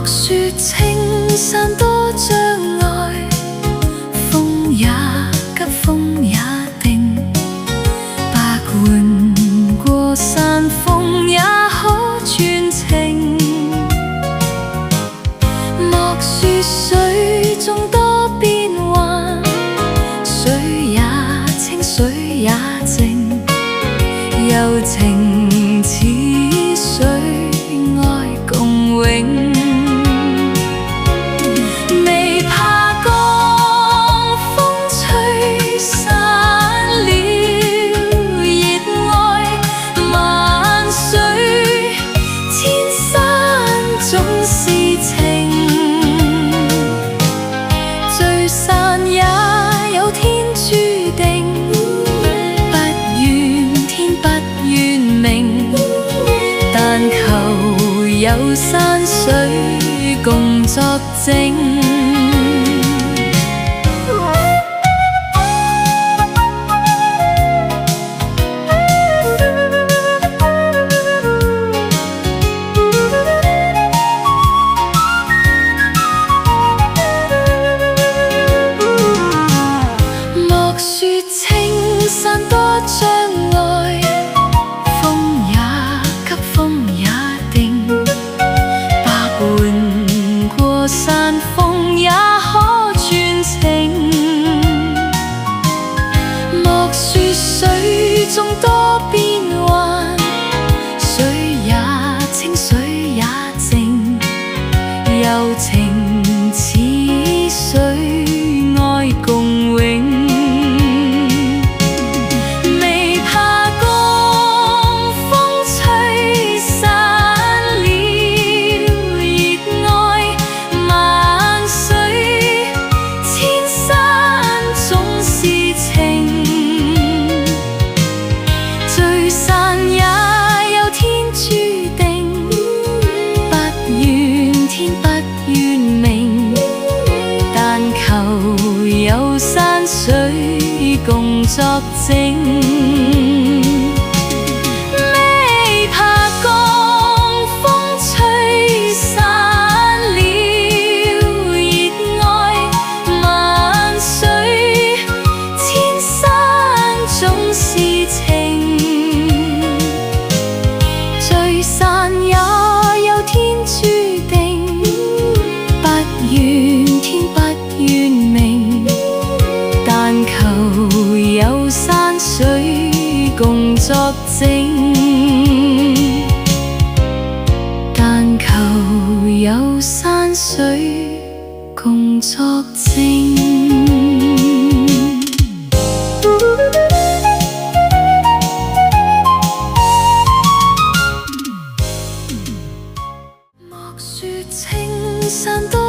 說青山多障礙，風也急，風也定。百換過山峰也可傳情。莫說水中多變幻，水也清，水也靜。柔情似水，愛共永。聚散也有天注定，不怨天不怨命，但求有山水共作證。青山多障礙，風也急，風也定。百換過山峰也可傳情。莫說水中多變幻，水也清，水也靜。柔情似水，愛共永。聚散也有天注定，不怨天不怨命，但求有山水共作證。未怕江風吹散了熱愛，萬水千山總是情。聚散也有天注定，不怨天不怨命，但求有山水共作證。但求有山水共作證。莫說青山多